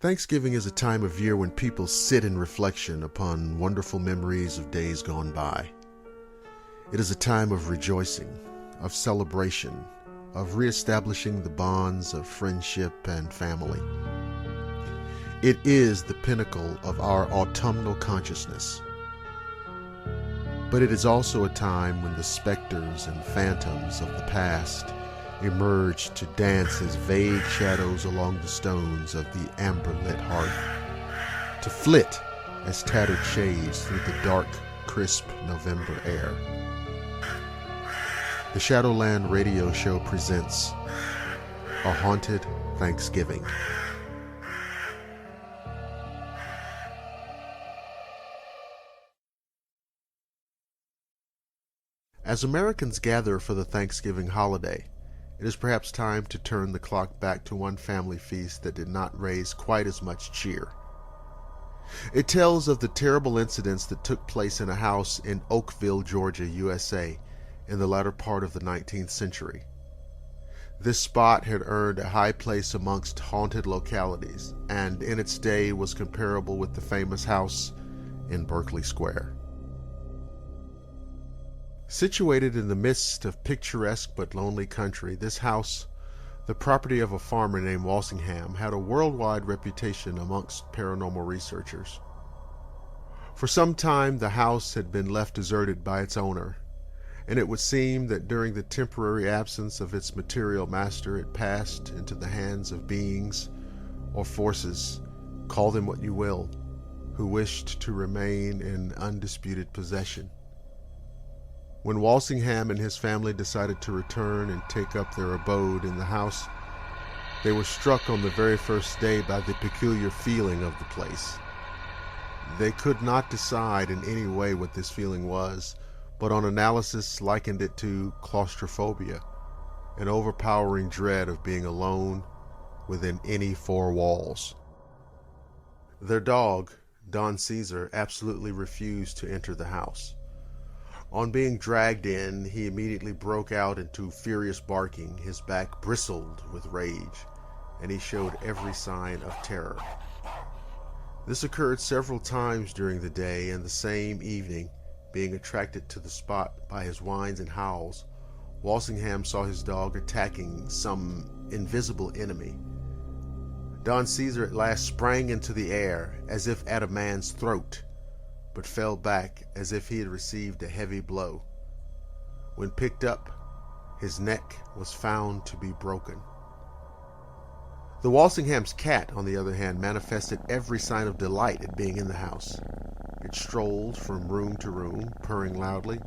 Thanksgiving is a time of year when people sit in reflection upon wonderful memories of days gone by. It is a time of rejoicing, of celebration, of reestablishing the bonds of friendship and family. It is the pinnacle of our autumnal consciousness. But it is also a time when the specters and phantoms of the past emerge to dance as vague shadows along the stones of the amber-lit hearth, to flit as tattered shades through the dark, crisp November air. The Shadowland radio show presents A Haunted Thanksgiving. As Americans gather for the Thanksgiving holiday, it is perhaps time to turn the clock back to one family feast that did not raise quite as much cheer. It tells of the terrible incidents that took place in a house in Oakville, Georgia, USA, in the latter part of the 19th century. This spot had earned a high place amongst haunted localities, and in its day was comparable with the famous house in Berkeley Square. Situated in the midst of picturesque but lonely country, this house, the property of a farmer named Walsingham, had a worldwide reputation amongst paranormal researchers. For some time, the house had been left deserted by its owner, and it would seem that during the temporary absence of its material master, it passed into the hands of beings or forces, call them what you will, who wished to remain in undisputed possession. When Walsingham and his family decided to return and take up their abode in the house, they were struck on the very first day by the peculiar feeling of the place. They could not decide in any way what this feeling was, but on analysis likened it to claustrophobia, an overpowering dread of being alone within any four walls. Their dog, Don Caesar, absolutely refused to enter the house. On being dragged in, he immediately broke out into furious barking. His back bristled with rage, and he showed every sign of terror. This occurred several times during the day, and the same evening, being attracted to the spot by his whines and howls, Walsingham saw his dog attacking some invisible enemy. Don Caesar at last sprang into the air as if at a man's throat, but fell back as if he had received a heavy blow. When picked up, his neck was found to be broken. The Walsingham's cat, on the other hand, manifested every sign of delight at being in the house. It strolled from room to room, purring loudly,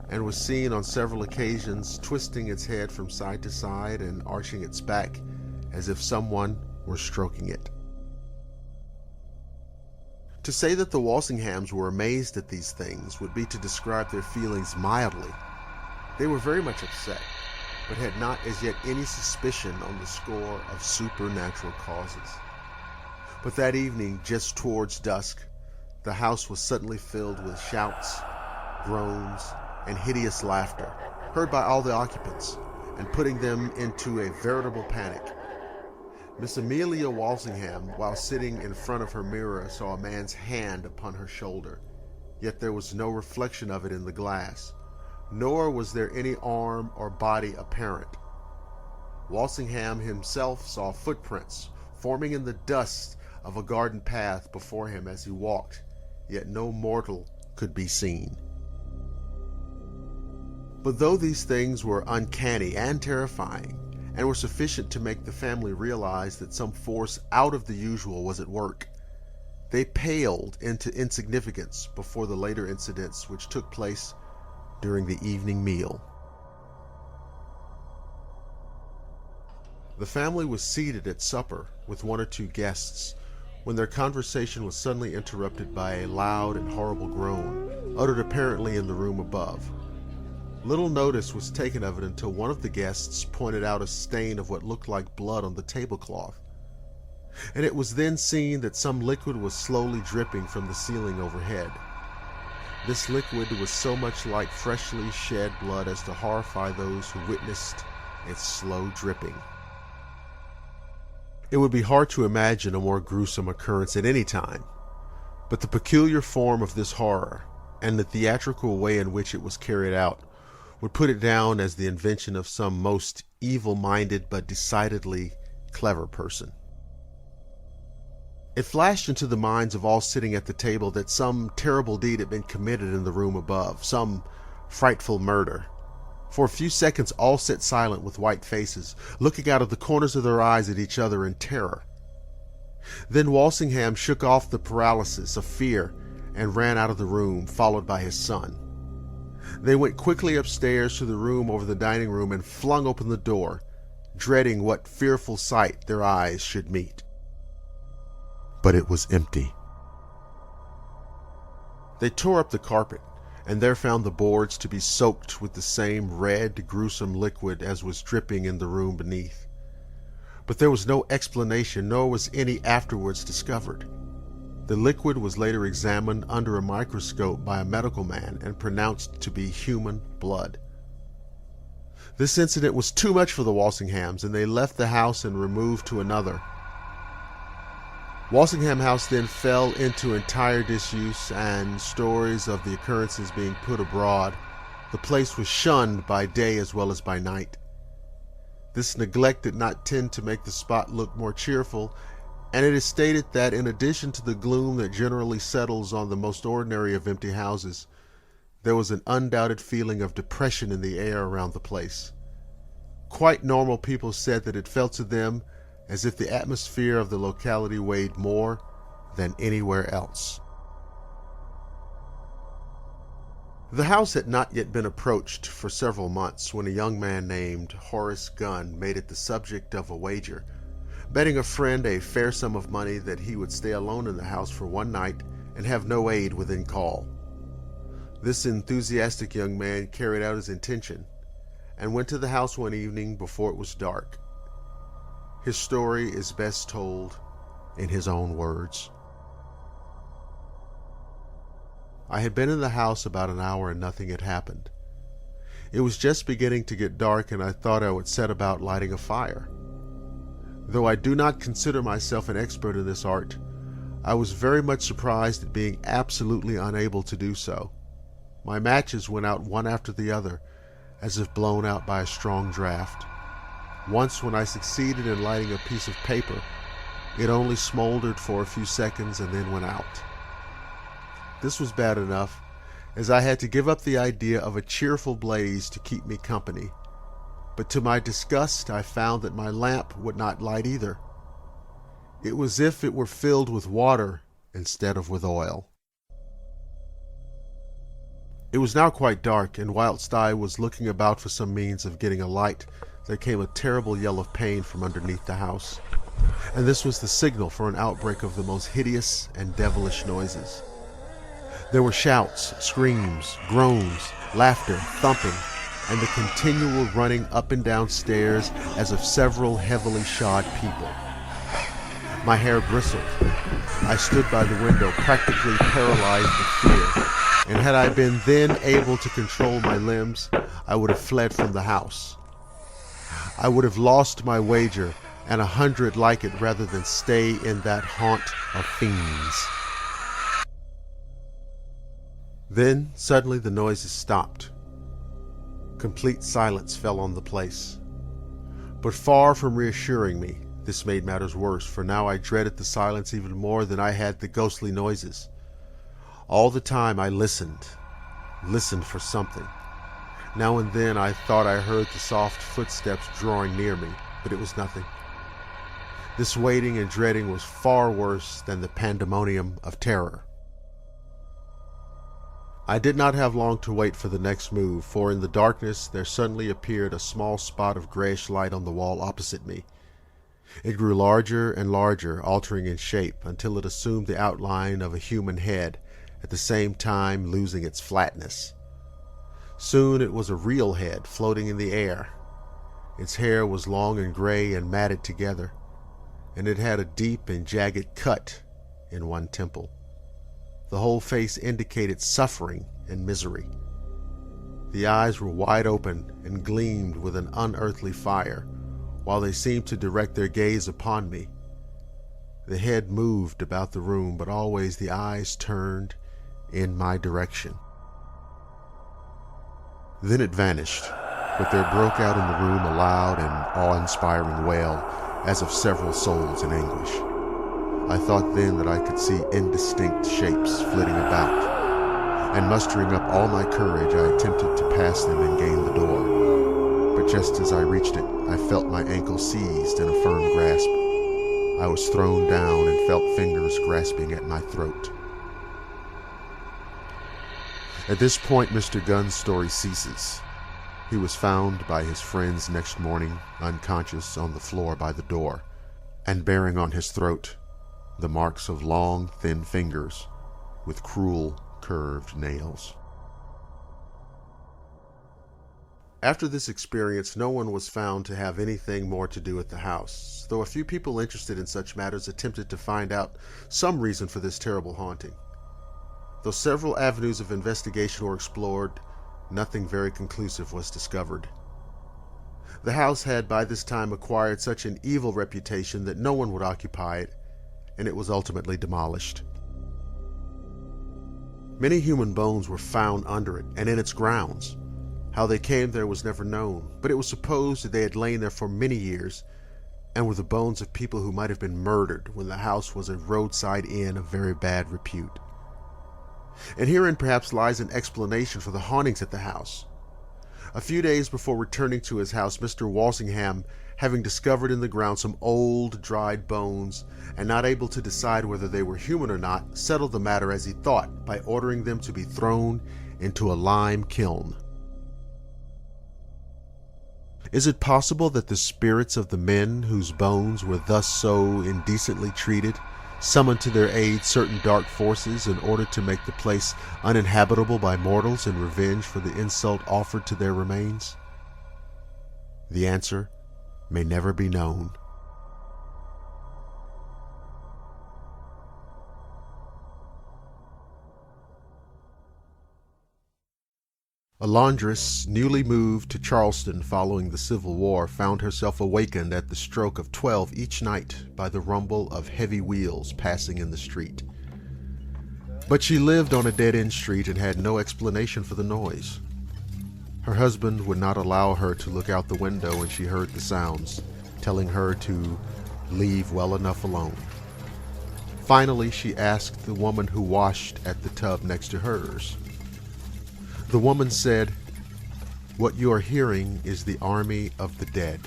and was seen on several occasions twisting its head from side to side and arching its back as if someone were stroking it. To say that the Walsinghams were amazed at these things would be to describe their feelings mildly. They were very much upset, but had not as yet any suspicion on the score of supernatural causes. But that evening, just towards dusk, the house was suddenly filled with shouts, groans, and hideous laughter, heard by all the occupants, and putting them into a veritable panic. Miss Amelia Walsingham, while sitting in front of her mirror, saw a man's hand upon her shoulder, yet there was no reflection of it in the glass, nor was there any arm or body apparent. Walsingham himself saw footprints forming in the dust of a garden path before him as he walked, yet no mortal could be seen. But though these things were uncanny and terrifying, and were sufficient to make the family realize that some force out of the usual was at work, they paled into insignificance before the later incidents which took place during the evening meal. The family was seated at supper with one or two guests when their conversation was suddenly interrupted by a loud and horrible groan, uttered apparently in the room above. Little notice was taken of it until one of the guests pointed out a stain of what looked like blood on the tablecloth, and it was then seen that some liquid was slowly dripping from the ceiling overhead. This liquid was so much like freshly shed blood as to horrify those who witnessed its slow dripping. It would be hard to imagine a more gruesome occurrence at any time, but the peculiar form of this horror and the theatrical way in which it was carried out would put it down as the invention of some most evil-minded but decidedly clever person. It flashed into the minds of all sitting at the table that some terrible deed had been committed in the room above, some frightful murder. For a few seconds all sat silent with white faces, looking out of the corners of their eyes at each other in terror. Then Walsingham shook off the paralysis of fear and ran out of the room, followed by his son. They went quickly upstairs to the room over the dining room and flung open the door, dreading what fearful sight their eyes should meet. But it was empty. They tore up the carpet, and there found the boards to be soaked with the same red, gruesome liquid as was dripping in the room beneath. But there was no explanation, nor was any afterwards discovered. The liquid was later examined under a microscope by a medical man and pronounced to be human blood. This incident was too much for the Walsinghams, and they left the house and removed to another. Walsingham House then fell into entire disuse, and stories of the occurrences being put abroad. The place was shunned by day as well as by night. This neglect did not tend to make the spot look more cheerful, and it is stated that in addition to the gloom that generally settles on the most ordinary of empty houses, there was an undoubted feeling of depression in the air around the place. Quite normal people said that it felt to them as if the atmosphere of the locality weighed more than anywhere else. The house had not yet been approached for several months when a young man named Horace Gunn made it the subject of a wager, betting a friend a fair sum of money that he would stay alone in the house for one night and have no aid within call. This enthusiastic young man carried out his intention and went to the house one evening before it was dark. His story is best told in his own words. I had been in the house about an hour and nothing had happened. It was just beginning to get dark, and I thought I would set about lighting a fire. Though I do not consider myself an expert in this art, I was very much surprised at being absolutely unable to do so. My matches went out one after the other, as if blown out by a strong draft. Once, when I succeeded in lighting a piece of paper, it only smoldered for a few seconds and then went out. This was bad enough, as I had to give up the idea of a cheerful blaze to keep me company. But to my disgust, I found that my lamp would not light either. It was as if it were filled with water instead of with oil. It was now quite dark, and whilst I was looking about for some means of getting a light, there came a terrible yell of pain from underneath the house, and this was the signal for an outbreak of the most hideous and devilish noises. There were shouts, screams, groans, laughter, thumping, and the continual running up and down stairs as of several heavily shod people. My hair bristled. I stood by the window, practically paralyzed with fear, and had I been then able to control my limbs, I would have fled from the house. I would have lost my wager and 100 like it rather than stay in that haunt of fiends. Then suddenly the noises stopped. Complete silence fell on the place. But far from reassuring me, this made matters worse, for now I dreaded the silence even more than I had the ghostly noises. All the time I listened for something. Now and then I thought I heard the soft footsteps drawing near me, but it was nothing. This waiting and dreading was far worse than the pandemonium of terror. I did not have long to wait for the next move, for in the darkness there suddenly appeared a small spot of grayish light on the wall opposite me. It grew larger and larger, altering in shape, until it assumed the outline of a human head, at the same time losing its flatness. Soon it was a real head floating in the air. Its hair was long and gray and matted together, and it had a deep and jagged cut in one temple. The whole face indicated suffering and misery. The eyes were wide open and gleamed with an unearthly fire, while they seemed to direct their gaze upon me, The head moved about the room, but always the eyes turned in my direction. Then it vanished, but there broke out in the room a loud and awe-inspiring wail, as of several souls in anguish. I thought then that I could see indistinct shapes flitting about, and mustering up all my courage, I attempted to pass them and gain the door. But just as I reached it, I felt my ankle seized in a firm grasp. I was thrown down and felt fingers grasping at my throat. At this point, Mr. Gunn's story ceases. He was found by his friends next morning, unconscious on the floor by the door, and bearing on his throat the marks of long, thin fingers with cruel, curved nails. After this experience, no one was found to have anything more to do with the house, though a few people interested in such matters attempted to find out some reason for this terrible haunting. Though several avenues of investigation were explored, nothing very conclusive was discovered. The house had by this time acquired such an evil reputation that no one would occupy it, and it was ultimately demolished. Many human bones were found under it and in its grounds. How they came there was never known, but it was supposed that they had lain there for many years and were the bones of people who might have been murdered when the house was a roadside inn of very bad repute. And herein perhaps lies an explanation for the hauntings at the house. A few days before returning to his house, Mr. Walsingham, having discovered in the ground some old, dried bones, and not able to decide whether they were human or not, settled the matter as he thought by ordering them to be thrown into a lime kiln. Is it possible that the spirits of the men whose bones were thus so indecently treated summoned to their aid certain dark forces in order to make the place uninhabitable by mortals in revenge for the insult offered to their remains? The answer may never be known. A laundress, newly moved to Charleston following the Civil War, found herself awakened at the stroke of 12 each night by the rumble of heavy wheels passing in the street. But she lived on a dead-end street and had no explanation for the noise. Her husband would not allow her to look out the window when she heard the sounds, telling her to leave well enough alone. Finally, she asked the woman who washed at the tub next to hers. The woman said, "What you are hearing is the army of the dead.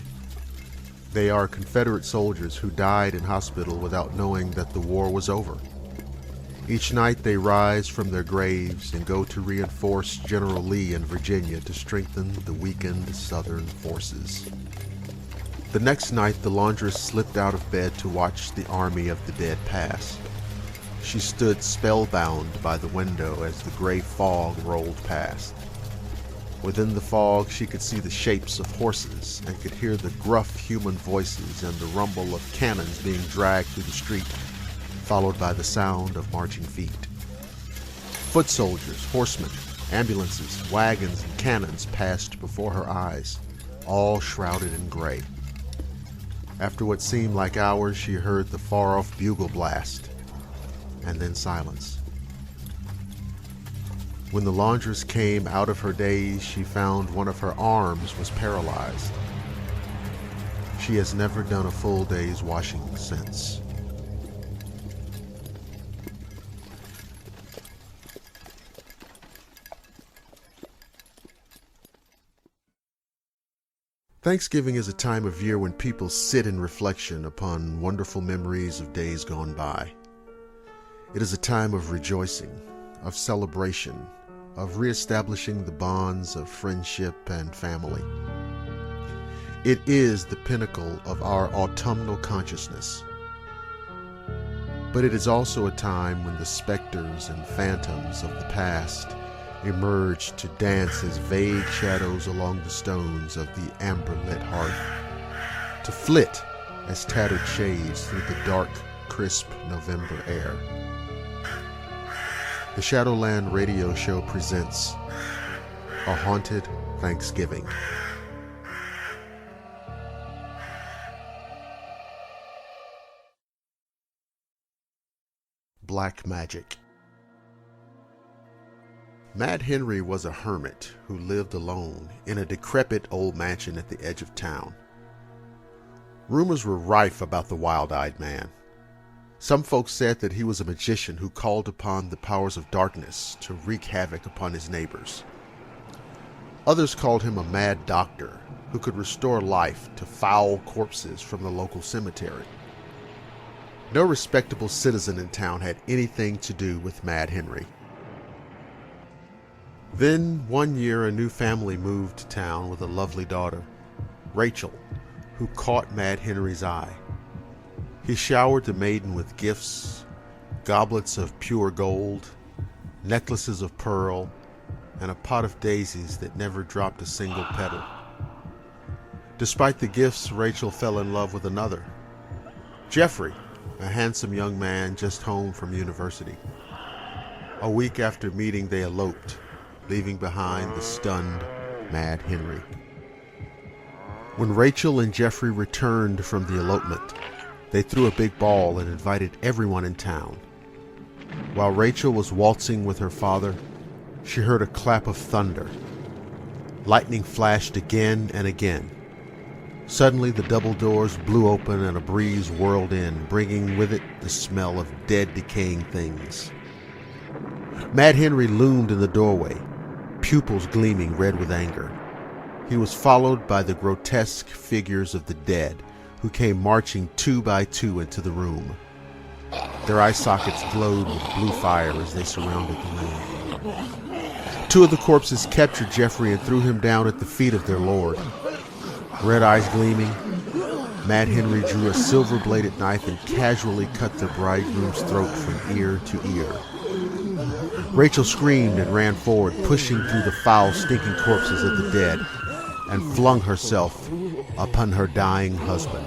They are Confederate soldiers who died in hospital without knowing that the war was over. Each night they rise from their graves and go to reinforce General Lee in Virginia to strengthen the weakened Southern forces." The next night the laundress slipped out of bed to watch the army of the dead pass. She stood spellbound by the window as the gray fog rolled past. Within the fog she could see the shapes of horses and could hear the gruff human voices and the rumble of cannons being dragged through the street, followed by the sound of marching feet. Foot soldiers, horsemen, ambulances, wagons, and cannons passed before her eyes, all shrouded in gray. After what seemed like hours, she heard the far-off bugle blast, and then silence. When the laundress came out of her daze, she found one of her arms was paralyzed. She has never done a full day's washing since. Thanksgiving is a time of year when people sit in reflection upon wonderful memories of days gone by. It is a time of rejoicing, of celebration, of reestablishing the bonds of friendship and family. It is the pinnacle of our autumnal consciousness. But it is also a time when the specters and phantoms of the past emerge to dance as vague shadows along the stones of the amber-lit hearth, to flit as tattered shades through the dark, crisp November air. The Shadowland Radio Show presents A Haunted Thanksgiving. Black Magic. Mad Henry was a hermit who lived alone in a decrepit old mansion at the edge of town. Rumors were rife about the wild-eyed man. Some folks said that he was a magician who called upon the powers of darkness to wreak havoc upon his neighbors. Others called him a mad doctor who could restore life to foul corpses from the local cemetery. No respectable citizen in town had anything to do with Mad Henry. Then, one year, a new family moved to town with a lovely daughter, Rachel, who caught Mad Henry's eye. He showered the maiden with gifts, goblets of pure gold, necklaces of pearl, and a pot of daisies that never dropped a single petal. Despite the gifts, Rachel fell in love with another, Jeffrey, a handsome young man just home from university. A week after meeting, they eloped, leaving behind the stunned Mad Henry. When Rachel and Jeffrey returned from the elopement, they threw a big ball and invited everyone in town. While Rachel was waltzing with her father, she heard a clap of thunder. Lightning flashed again and again. Suddenly, the double doors blew open and a breeze whirled in, bringing with it the smell of dead, decaying things. Mad Henry loomed in the doorway, pupils gleaming red with anger. He was followed by the grotesque figures of the dead, who came marching 2 by 2 into the room. Their eye sockets glowed with blue fire as they surrounded the room. 2 of the corpses captured Jeffrey and threw him down at the feet of their lord. Red eyes gleaming, Mad Henry drew a silver-bladed knife and casually cut the bridegroom's throat from ear to ear. Rachel screamed and ran forward, pushing through the foul, stinking corpses of the dead, and flung herself upon her dying husband.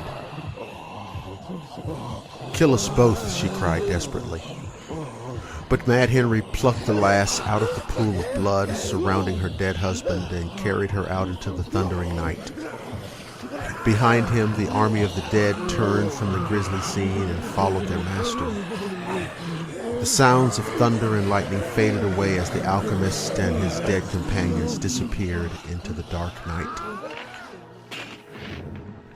"Kill us both," she cried desperately. But Mad Henry plucked the lass out of the pool of blood surrounding her dead husband and carried her out into the thundering night. Behind him, the army of the dead turned from the grisly scene and followed their master. The sounds of thunder and lightning faded away as the alchemist and his dead companions disappeared into the dark night.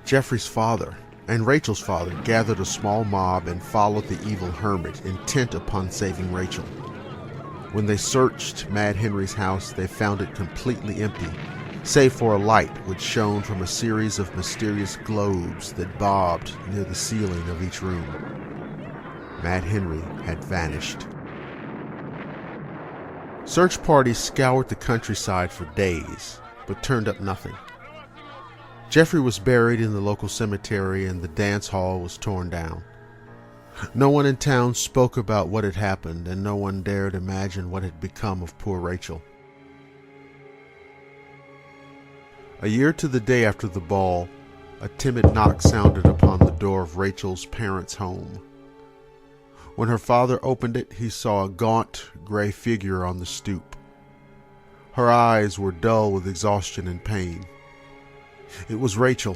Jeffrey's father and Rachel's father gathered a small mob and followed the evil hermit, intent upon saving Rachel. When they searched Mad Henry's house, they found it completely empty, save for a light which shone from a series of mysterious globes that bobbed near the ceiling of each room. Mad Henry had vanished. Search parties scoured the countryside for days, but turned up nothing. Jeffrey was buried in the local cemetery and the dance hall was torn down. No one in town spoke about what had happened, and no one dared imagine what had become of poor Rachel. A year to the day after the ball, a timid knock sounded upon the door of Rachel's parents' home. When her father opened it, he saw a gaunt, gray figure on the stoop. Her eyes were dull with exhaustion and pain. It was Rachel.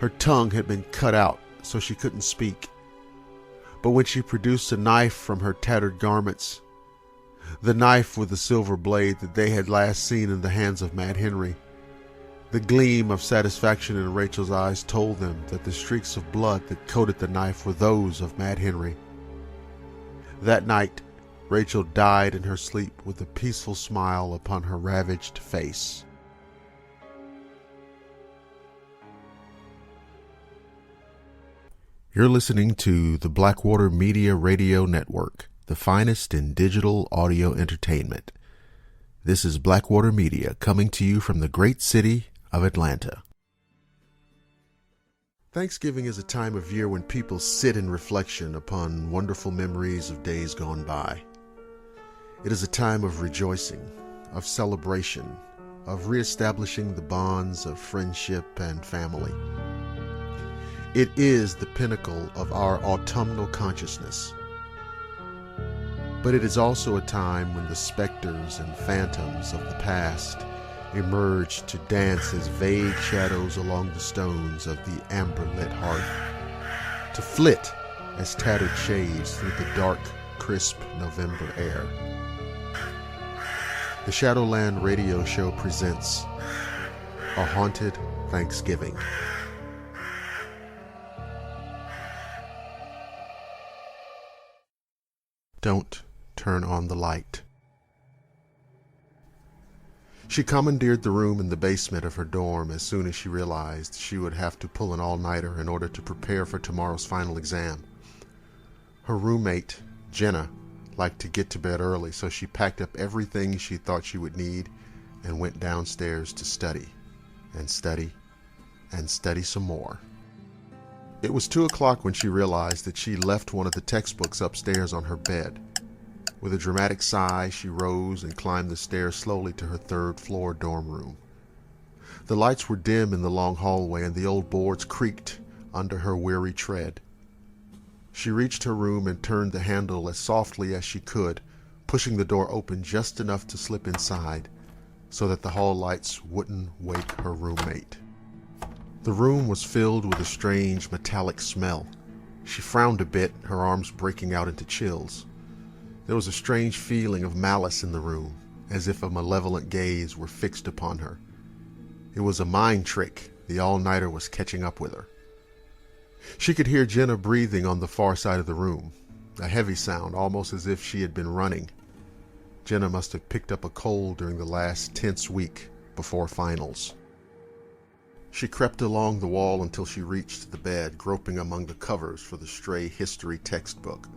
Her tongue had been cut out, so she couldn't speak. But when she produced a knife from her tattered garments, the knife with the silver blade that they had last seen in the hands of Mad Henry, the gleam of satisfaction in Rachel's eyes told them that the streaks of blood that coated the knife were those of Mad Henry. That night, Rachel died in her sleep with a peaceful smile upon her ravaged face. You're listening to the Blackwater Media Radio Network, the finest in digital audio entertainment. This is Blackwater Media coming to you from the great city of Atlanta. Thanksgiving is a time of year when people sit in reflection upon wonderful memories of days gone by. It is a time of rejoicing, of celebration, of reestablishing the bonds of friendship and family. It is the pinnacle of our autumnal consciousness. But it is also a time when the specters and phantoms of the past emerge to dance as vague shadows along the stones of the amber-lit hearth, to flit as tattered shades through the dark, crisp November air. The Shadowland radio show presents A Haunted Thanksgiving. Don't turn on the light. She commandeered the room in the basement of her dorm as soon as she realized she would have to pull an all-nighter in order to prepare for tomorrow's final exam. Her roommate, Jenna, liked to get to bed early, so she packed up everything she thought she would need and went downstairs to study, and study, and study some more. It was 2 o'clock when she realized that she left one of the textbooks upstairs on her bed. With a dramatic sigh, she rose and climbed the stairs slowly to her third-floor dorm room. The lights were dim in the long hallway, and the old boards creaked under her weary tread. She reached her room and turned the handle as softly as she could, pushing the door open just enough to slip inside so that the hall lights wouldn't wake her roommate. The room was filled with a strange metallic smell. She frowned a bit, her arms breaking out into chills. There was a strange feeling of malice in the room, as if a malevolent gaze were fixed upon her. It was a mind trick. The all-nighter was catching up with her. She could hear Jenna breathing on the far side of the room, a heavy sound, almost as if she had been running. Jenna must have picked up a cold during the last tense week before finals. She crept along the wall until she reached the bed, groping among the covers for the stray history textbook.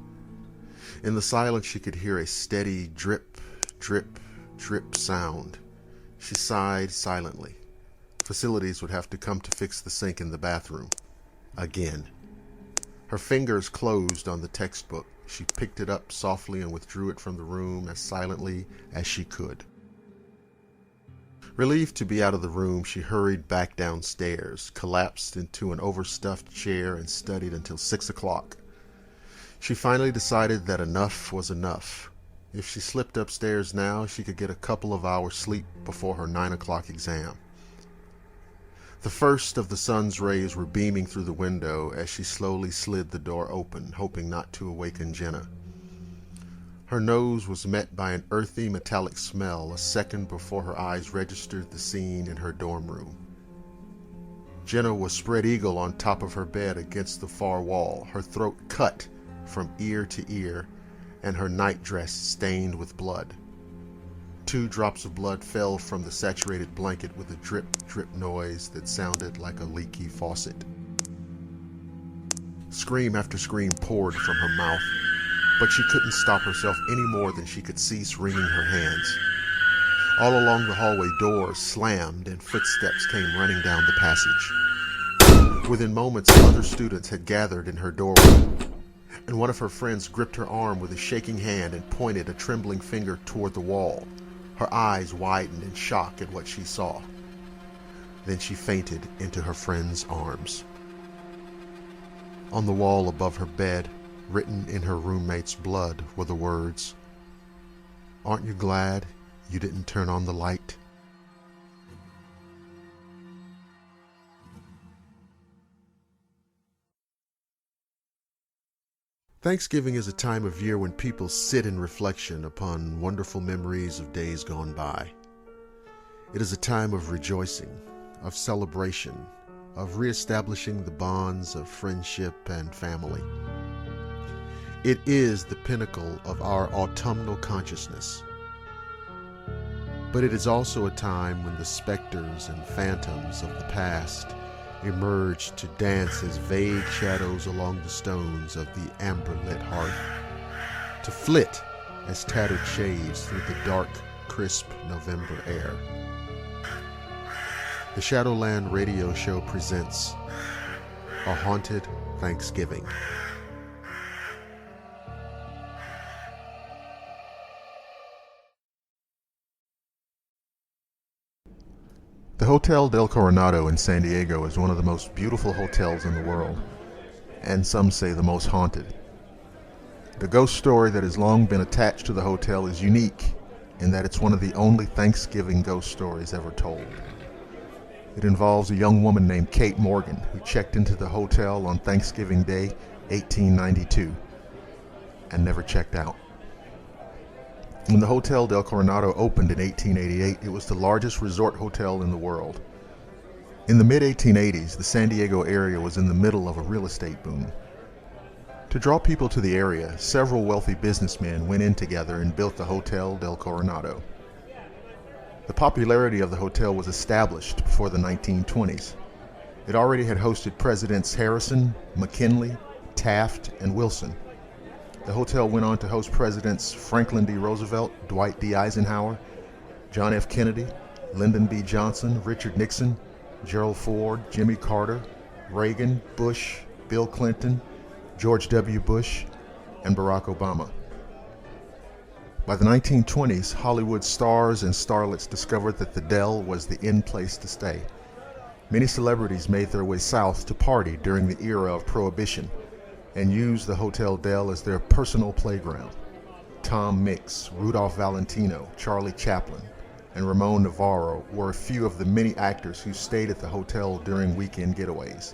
In the silence, she could hear a steady drip, drip, drip sound. She sighed silently. Facilities would have to come to fix the sink in the bathroom. Again. Her fingers closed on the textbook. She picked it up softly and withdrew it from the room as silently as she could. Relieved to be out of the room, she hurried back downstairs, collapsed into an overstuffed chair, and studied until 6 o'clock. She finally decided that enough was enough. If she slipped upstairs now, she could get a couple of hours sleep before her 9 o'clock exam. The first of the sun's rays were beaming through the window as she slowly slid the door open, hoping not to awaken Jenna. Her nose was met by an earthy metallic smell a second before her eyes registered the scene in her dorm room. Jenna was spread eagle on top of her bed against the far wall, her throat cut from ear to ear, and her nightdress stained with blood. 2 drops of blood fell from the saturated blanket with a drip, drip noise that sounded like a leaky faucet. Scream after scream poured from her mouth, but she couldn't stop herself any more than she could cease wringing her hands. All along the hallway, doors slammed and footsteps came running down the passage. Within moments, other students had gathered in her doorway, and one of her friends gripped her arm with a shaking hand and pointed a trembling finger toward the wall. Her eyes widened in shock at what she saw. Then she fainted into her friend's arms. On the wall above her bed, written in her roommate's blood, were the words, "Aren't you glad you didn't turn on the light?" Thanksgiving is a time of year when people sit in reflection upon wonderful memories of days gone by. It is a time of rejoicing, of celebration, of reestablishing the bonds of friendship and family. It is the pinnacle of our autumnal consciousness. But it is also a time when the specters and phantoms of the past emerge to dance as vague shadows along the stones of the amber-lit hearth, to flit as tattered shades through the dark, crisp November air. The Shadowland radio show presents A Haunted Thanksgiving. The Hotel del Coronado in San Diego is one of the most beautiful hotels in the world, and some say the most haunted. The ghost story that has long been attached to the hotel is unique in that it's one of the only Thanksgiving ghost stories ever told. It involves a young woman named Kate Morgan who checked into the hotel on Thanksgiving Day, 1892. and never checked out. When the Hotel del Coronado opened in 1888, it was the largest resort hotel in the world. In the mid-1880s, the San Diego area was in the middle of a real estate boom. To draw people to the area, several wealthy businessmen went in together and built the Hotel del Coronado. The popularity of the hotel was established before the 1920s. It already had hosted Presidents Harrison, McKinley, Taft, and Wilson. The hotel went on to host Presidents Franklin D. Roosevelt, Dwight D. Eisenhower, John F. Kennedy, Lyndon B. Johnson, Richard Nixon, Gerald Ford, Jimmy Carter, Reagan, Bush, Bill Clinton, George W. Bush, and Barack Obama. By the 1920s, Hollywood stars and starlets discovered that the Del was the in place to stay. Many celebrities made their way south to party during the era of Prohibition and used the Hotel Del as their personal playground. Tom Mix, Rudolph Valentino, Charlie Chaplin, and Ramon Navarro were a few of the many actors who stayed at the hotel during weekend getaways.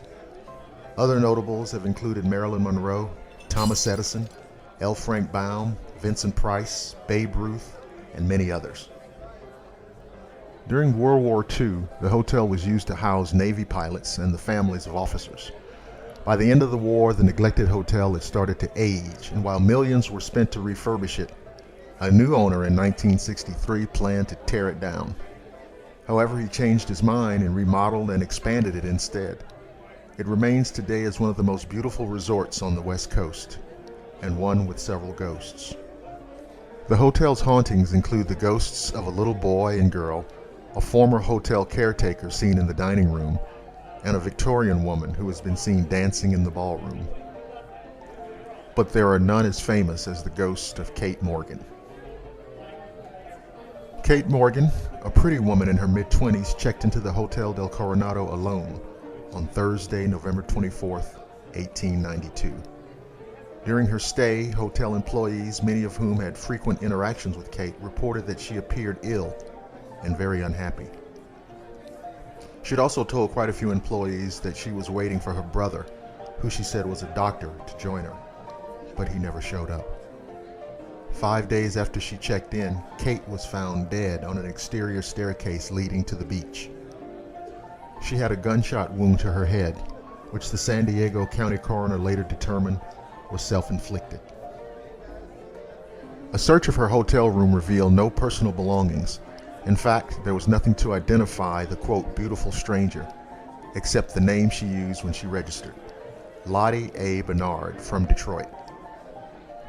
Other notables have included Marilyn Monroe, Thomas Edison, L. Frank Baum, Vincent Price, Babe Ruth, and many others. During World War II, the hotel was used to house Navy pilots and the families of officers. By the end of the war, the neglected hotel had started to age, and while millions were spent to refurbish it, a new owner in 1963 planned to tear it down. However, he changed his mind and remodeled and expanded it instead. It remains today as one of the most beautiful resorts on the West Coast, and one with several ghosts. The hotel's hauntings include the ghosts of a little boy and girl, a former hotel caretaker seen in the dining room, and a Victorian woman who has been seen dancing in the ballroom. But there are none as famous as the ghost of Kate Morgan. Kate Morgan, a pretty woman in her mid-20s, checked into the Hotel del Coronado alone on Thursday, November 24th, 1892. During her stay, hotel employees, many of whom had frequent interactions with Kate, reported that she appeared ill and very unhappy. She had also told quite a few employees that she was waiting for her brother, who she said was a doctor, to join her, but he never showed up. 5 days after she checked in, Kate was found dead on an exterior staircase leading to the beach. She had a gunshot wound to her head, which the San Diego County coroner later determined was self-inflicted. A search of her hotel room revealed no personal belongings. In fact, there was nothing to identify the, quote, beautiful stranger, except the name she used when she registered, Lottie A. Bernard from Detroit.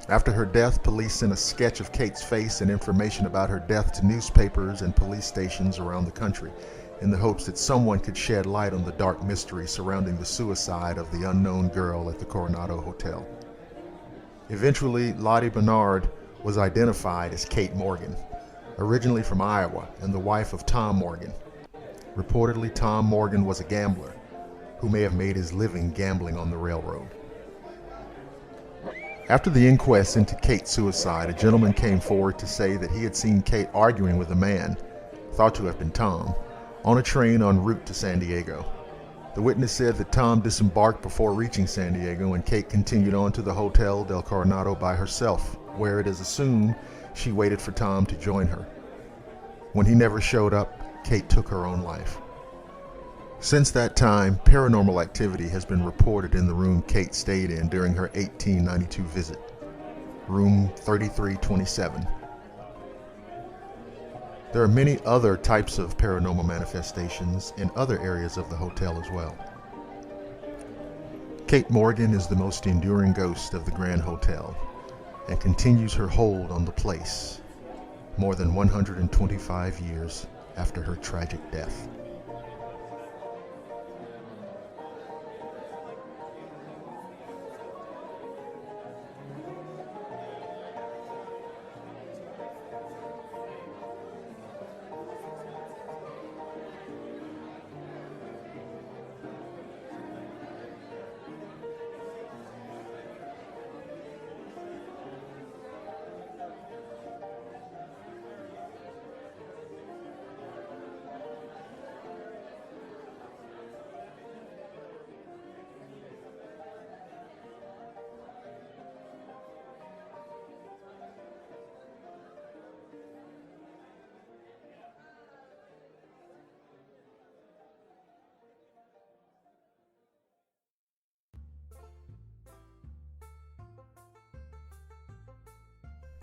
After her death, police sent a sketch of Kate's face and information about her death to newspapers and police stations around the country, in the hopes that someone could shed light on the dark mystery surrounding the suicide of the unknown girl at the Coronado Hotel. Eventually, Lottie Bernard was identified as Kate Morgan, originally from Iowa and the wife of Tom Morgan. Reportedly, Tom Morgan was a gambler who may have made his living gambling on the railroad. After the inquest into Kate's suicide, a gentleman came forward to say that he had seen Kate arguing with a man, thought to have been Tom, on a train en route to San Diego. The witness said that Tom disembarked before reaching San Diego and Kate continued on to the Hotel del Coronado by herself, where it is assumed she waited for Tom to join her. When he never showed up, Kate took her own life. Since that time, paranormal activity has been reported in the room Kate stayed in during her 1892 visit, room 3327. There are many other types of paranormal manifestations in other areas of the hotel as well. Kate Morgan is the most enduring ghost of the Grand Hotel and continues her hold on the place more than 125 years after her tragic death.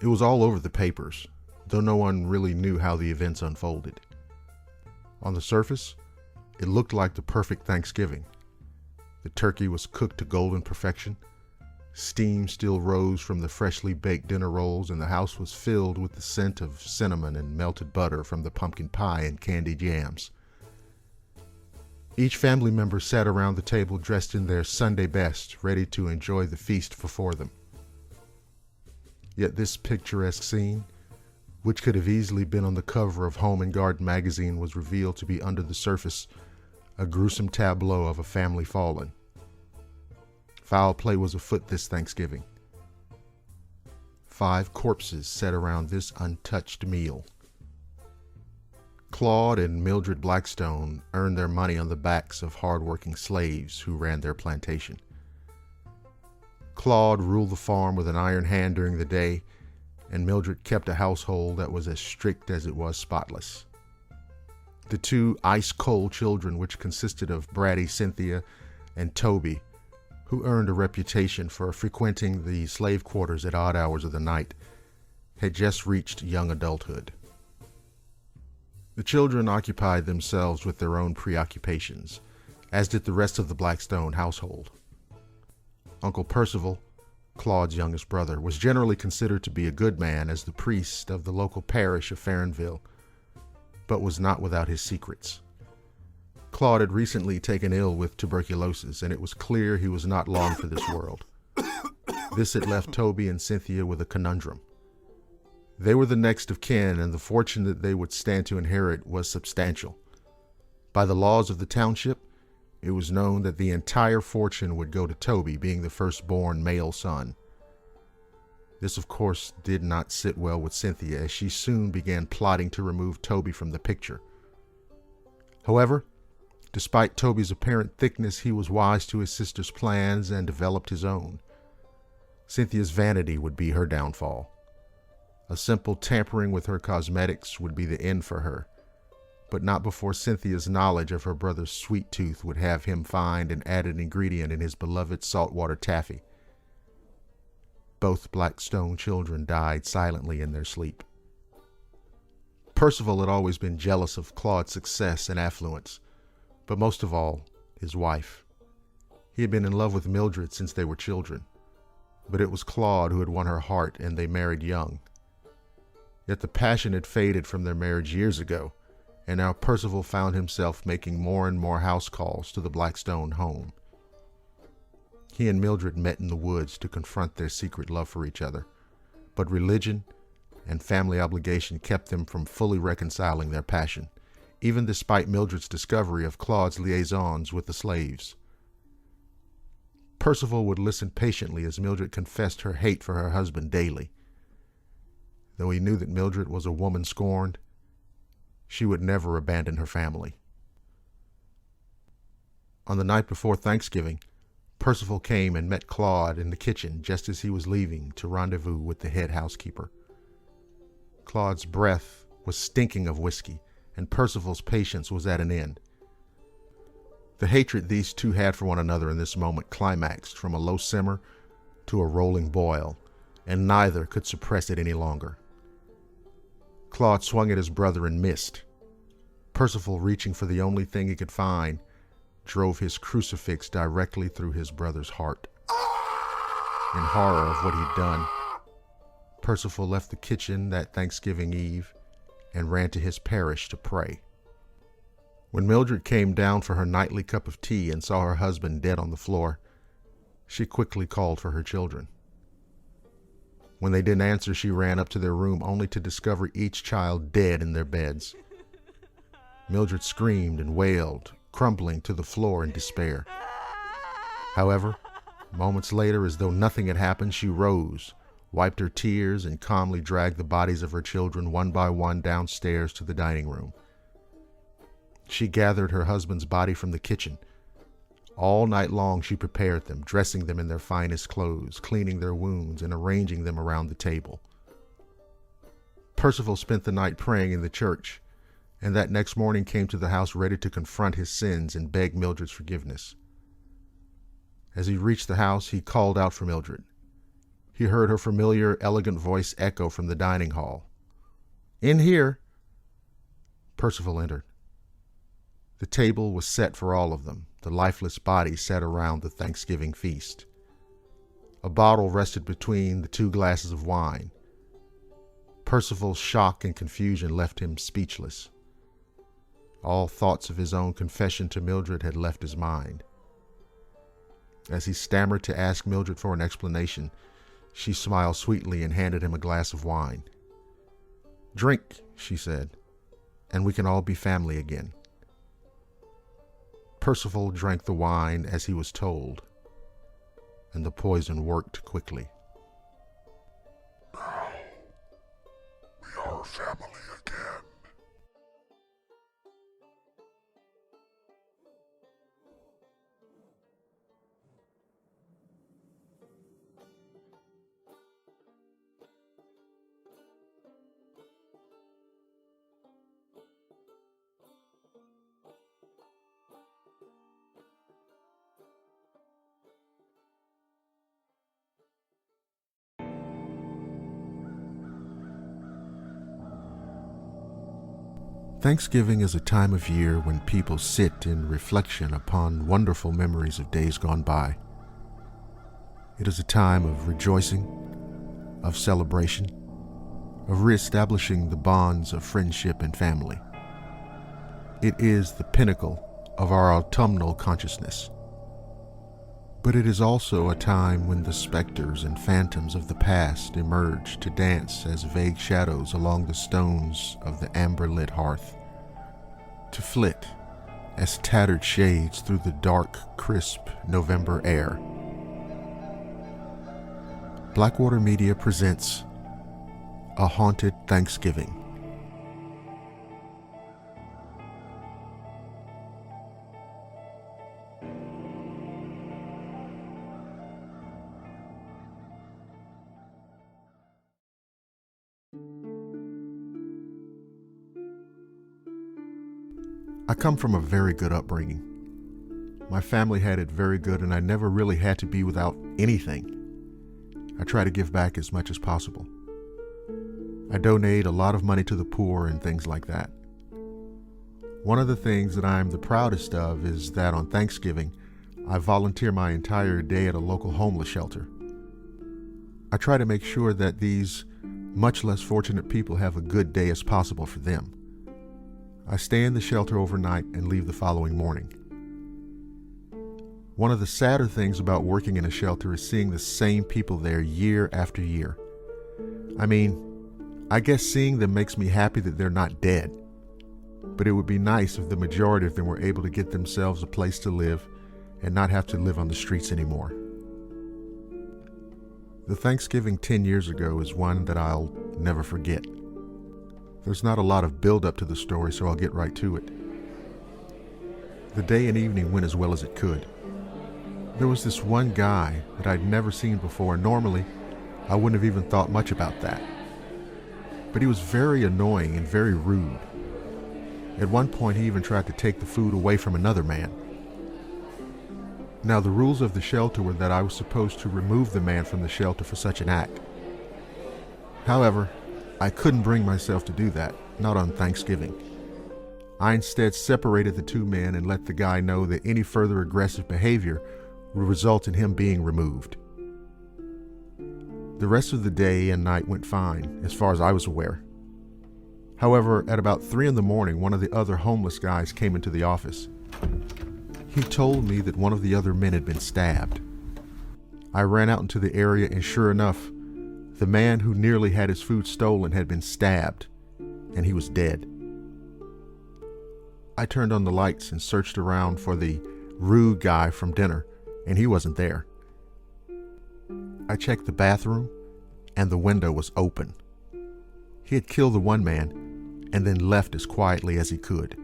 It was all over the papers, though no one really knew how the events unfolded. On the surface, it looked like the perfect Thanksgiving. The turkey was cooked to golden perfection. Steam still rose from the freshly baked dinner rolls, and the house was filled with the scent of cinnamon and melted butter from the pumpkin pie and candied yams. Each family member sat around the table dressed in their Sunday best, ready to enjoy the feast before them. Yet this picturesque scene, which could have easily been on the cover of Home and Garden magazine, was revealed to be under the surface a gruesome tableau of a family fallen. Foul play was afoot this Thanksgiving. 5 corpses sat around this untouched meal. Claude and Mildred Blackstone earned their money on the backs of hard-working slaves who ran their plantation. Claude ruled the farm with an iron hand during the day, and Mildred kept a household that was as strict as it was spotless. The 2 ice-cold children, which consisted of bratty Cynthia and Toby, who earned a reputation for frequenting the slave quarters at odd hours of the night, had just reached young adulthood. The children occupied themselves with their own preoccupations, as did the rest of the Blackstone household. Uncle Percival, Claude's youngest brother, was generally considered to be a good man as the priest of the local parish of Farronville, but was not without his secrets. Claude had recently taken ill with tuberculosis, and it was clear he was not long for this world. This had left Toby and Cynthia with a conundrum. They were the next of kin, and the fortune that they would stand to inherit was substantial. By the laws of the township, it was known that the entire fortune would go to Toby, being the firstborn male son. This, of course, did not sit well with Cynthia, as she soon began plotting to remove Toby from the picture. However, despite Toby's apparent thickness, he was wise to his sister's plans and developed his own. Cynthia's vanity would be her downfall. A simple tampering with her cosmetics would be the end for her, but not before Cynthia's knowledge of her brother's sweet tooth would have him find an added ingredient in his beloved saltwater taffy. Both Blackstone children died silently in their sleep. Percival had always been jealous of Claude's success and affluence, but most of all, his wife. He had been in love with Mildred since they were children, but it was Claude who had won her heart, and they married young. Yet the passion had faded from their marriage years ago, and now Percival found himself making more and more house calls to the Blackstone home. He and Mildred met in the woods to confront their secret love for each other, but religion and family obligation kept them from fully reconciling their passion, even despite Mildred's discovery of Claude's liaisons with the slaves. Percival would listen patiently as Mildred confessed her hate for her husband daily. Though he knew that Mildred was a woman scorned, she would never abandon her family. On the night before Thanksgiving, Percival came and met Claude in the kitchen just as he was leaving to rendezvous with the head housekeeper. Claude's breath was stinking of whiskey, and Percival's patience was at an end. The hatred these two had for one another in this moment climaxed from a low simmer to a rolling boil, and neither could suppress it any longer. Claude swung at his brother and missed. Percival, reaching for the only thing he could find, drove his crucifix directly through his brother's heart. In horror of what he'd done, Percival left the kitchen that Thanksgiving Eve and ran to his parish to pray. When Mildred came down for her nightly cup of tea and saw her husband dead on the floor, she quickly called for her children. When they didn't answer, she ran up to their room only to discover each child dead in their beds. Mildred screamed and wailed, crumbling to the floor in despair. However, moments later, as though nothing had happened, she rose, wiped her tears, and calmly dragged the bodies of her children one by one downstairs to the dining room. She gathered her husband's body from the kitchen. All night long she prepared them, dressing them in their finest clothes, cleaning their wounds, and arranging them around the table. Percival spent the night praying in the church, and that next morning came to the house ready to confront his sins and beg Mildred's forgiveness. As he reached the house, he called out for Mildred. He heard her familiar, elegant voice echo from the dining hall. "In here." Percival entered. The table was set for all of them. The lifeless bodies sat around the Thanksgiving feast. A bottle rested between the 2 glasses of wine. Percival's shock and confusion left him speechless. All thoughts of his own confession to Mildred had left his mind. As he stammered to ask Mildred for an explanation, she smiled sweetly and handed him a glass of wine. "Drink," she said, "and we can all be family again." Percival drank the wine as he was told, and the poison worked quickly. "Now, we are family again." Thanksgiving is a time of year when people sit in reflection upon wonderful memories of days gone by. It is a time of rejoicing, of celebration, of reestablishing the bonds of friendship and family. It is the pinnacle of our autumnal consciousness. But it is also a time when the specters and phantoms of the past emerge to dance as vague shadows along the stones of the amber-lit hearth, to flit as tattered shades through the dark, crisp November air. Blackwater Media presents A Haunted Thanksgiving. I come from a very good upbringing. My family had it very good, and I never really had to be without anything. I try to give back as much as possible. I donate a lot of money to the poor and things like that. One of the things that I'm the proudest of is that on Thanksgiving, I volunteer my entire day at a local homeless shelter. I try to make sure that these much less fortunate people have a good day as possible for them. I stay in the shelter overnight and leave the following morning. One of the sadder things about working in a shelter is seeing the same people there year after year. I mean, I guess seeing them makes me happy that they're not dead, but it would be nice if the majority of them were able to get themselves a place to live and not have to live on the streets anymore. The Thanksgiving 10 years ago is one that I'll never forget. There's not a lot of build-up to the story, so I'll get right to it. The day and evening went as well as it could. There was this one guy that I'd never seen before. Normally, I wouldn't have even thought much about that. But he was very annoying and very rude. At one point, he even tried to take the food away from another man. Now, the rules of the shelter were that I was supposed to remove the man from the shelter for such an act. However, I couldn't bring myself to do that, not on Thanksgiving. I instead separated the 2 men and let the guy know that any further aggressive behavior would result in him being removed. The rest of the day and night went fine, as far as I was aware. However, at about 3 in the morning, one of the other homeless guys came into the office. He told me that one of the other men had been stabbed. I ran out into the area, and sure enough, the man who nearly had his food stolen had been stabbed, and he was dead. I turned on the lights and searched around for the rude guy from dinner, and he wasn't there. I checked the bathroom, and the window was open. He had killed the one man and then left as quietly as he could.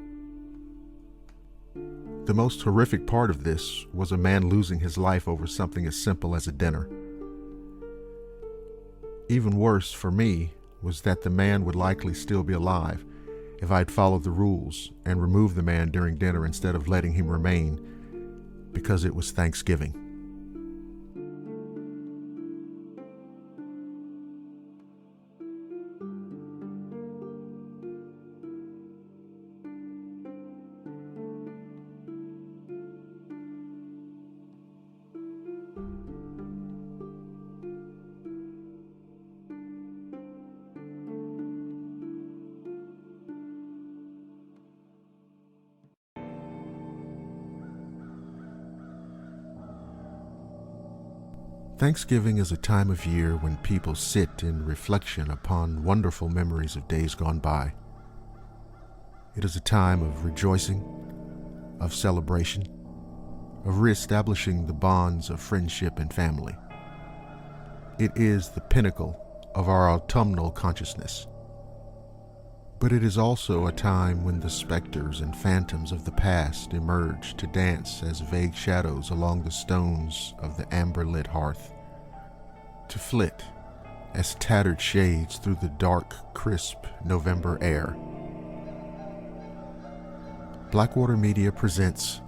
The most horrific part of this was a man losing his life over something as simple as a dinner. Even worse for me was that the man would likely still be alive if I'd followed the rules and removed the man during dinner instead of letting him remain because it was Thanksgiving. Thanksgiving is a time of year when people sit in reflection upon wonderful memories of days gone by. It is a time of rejoicing, of celebration, of reestablishing the bonds of friendship and family. It is the pinnacle of our autumnal consciousness. But it is also a time when the specters and phantoms of the past emerge to dance as vague shadows along the stones of the amber-lit hearth, to flit as tattered shades through the dark, crisp November air. Blackwater Media presents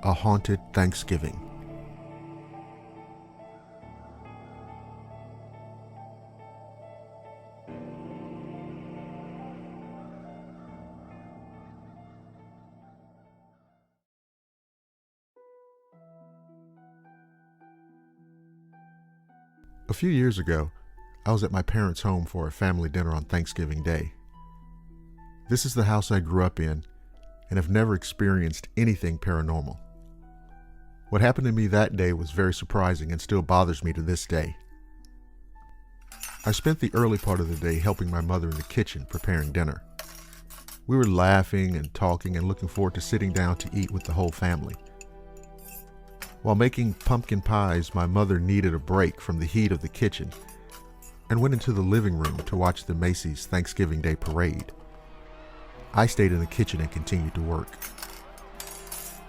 A Haunted Thanksgiving. A few years ago, I was at my parents' home for a family dinner on Thanksgiving Day. This is the house I grew up in and have never experienced anything paranormal. What happened to me that day was very surprising and still bothers me to this day. I spent the early part of the day helping my mother in the kitchen preparing dinner. We were laughing and talking and looking forward to sitting down to eat with the whole family. While making pumpkin pies, my mother needed a break from the heat of the kitchen and went into the living room to watch the Macy's Thanksgiving Day parade. I stayed in the kitchen and continued to work.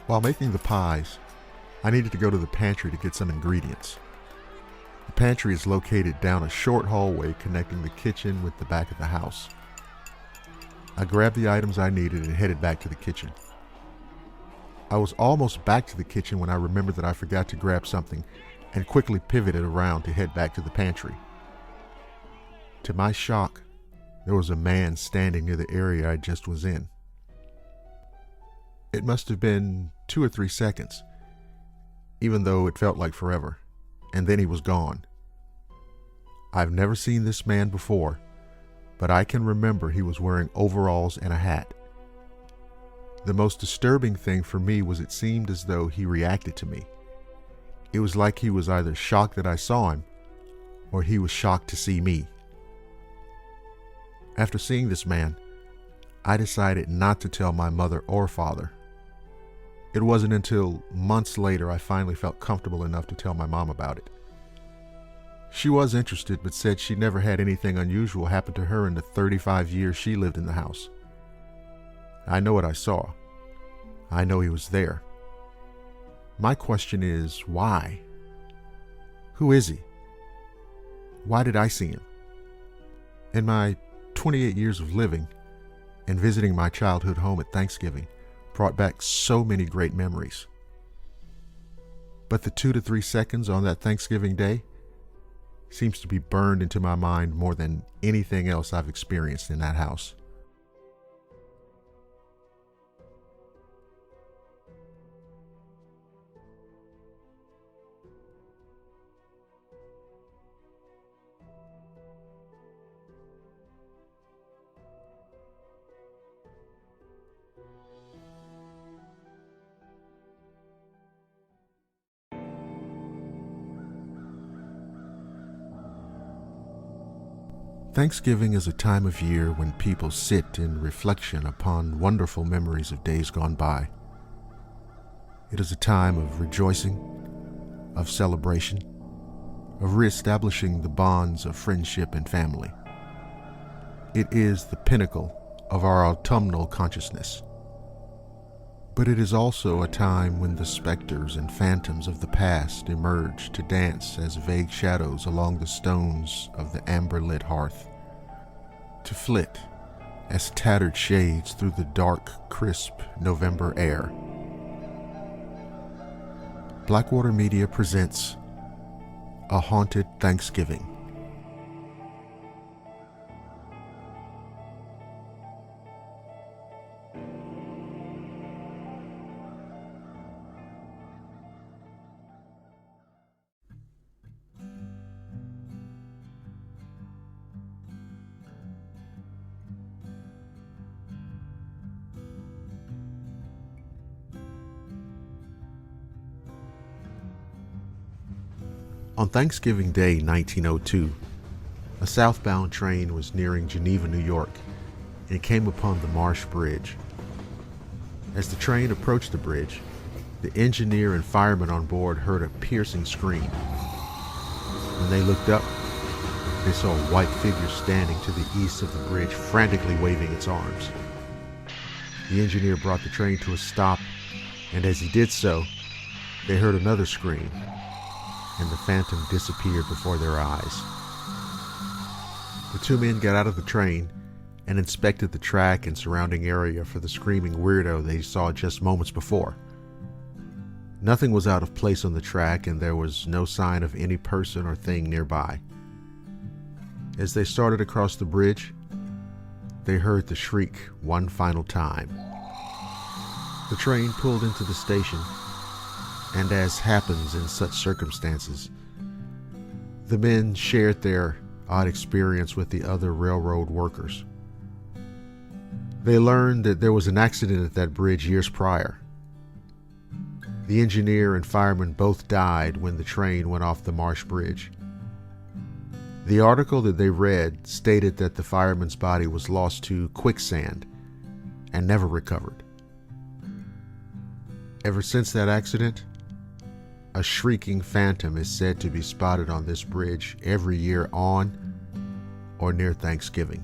While making the pies, I needed to go to the pantry to get some ingredients. The pantry is located down a short hallway connecting the kitchen with the back of the house. I grabbed the items I needed and headed back to the kitchen. I was almost back to the kitchen when I remembered that I forgot to grab something and quickly pivoted around to head back to the pantry. To my shock, there was a man standing near the area I just was in. It must have been 2 or 3 seconds, even though it felt like forever, and then he was gone. I've never seen this man before, but I can remember he was wearing overalls and a hat. The most disturbing thing for me was it seemed as though he reacted to me. It was like he was either shocked that I saw him, or he was shocked to see me. After seeing this man, I decided not to tell my mother or father. It wasn't until months later I finally felt comfortable enough to tell my mom about it. She was interested, but said she never had anything unusual happen to her in the 35 years she lived in the house. I know what I saw. I know he was there. My question is, why? Who is he? Why did I see him? In my 28 years of living and visiting my childhood home at Thanksgiving brought back so many great memories. But the 2 to 3 seconds on that Thanksgiving day seems to be burned into my mind more than anything else I've experienced in that house. Thanksgiving is a time of year when people sit in reflection upon wonderful memories of days gone by. It is a time of rejoicing, of celebration, of reestablishing the bonds of friendship and family. It is the pinnacle of our autumnal consciousness. But it is also a time when the specters and phantoms of the past emerge to dance as vague shadows along the stones of the amber-lit hearth, to flit as tattered shades through the dark, crisp November air. Blackwater Media presents A Haunted Thanksgiving. On Thanksgiving Day 1902, a southbound train was nearing Geneva, New York, and it came upon the Marsh Bridge. As the train approached the bridge, the engineer and fireman on board heard a piercing scream. When they looked up, they saw a white figure standing to the east of the bridge, frantically waving its arms. The engineer brought the train to a stop, and as he did so, they heard another scream, and the phantom disappeared before their eyes. The two men got out of the train and inspected the track and surrounding area for the screaming weirdo they saw just moments before. Nothing was out of place on the track, and there was no sign of any person or thing nearby. As they started across the bridge, they heard the shriek one final time. The train pulled into the station, and as happens in such circumstances, the men shared their odd experience with the other railroad workers. They learned that there was an accident at that bridge years prior. The engineer and fireman both died when the train went off the Marsh Bridge. The article that they read stated that the fireman's body was lost to quicksand and never recovered. Ever since that accident, a shrieking phantom is said to be spotted on this bridge every year on or near Thanksgiving.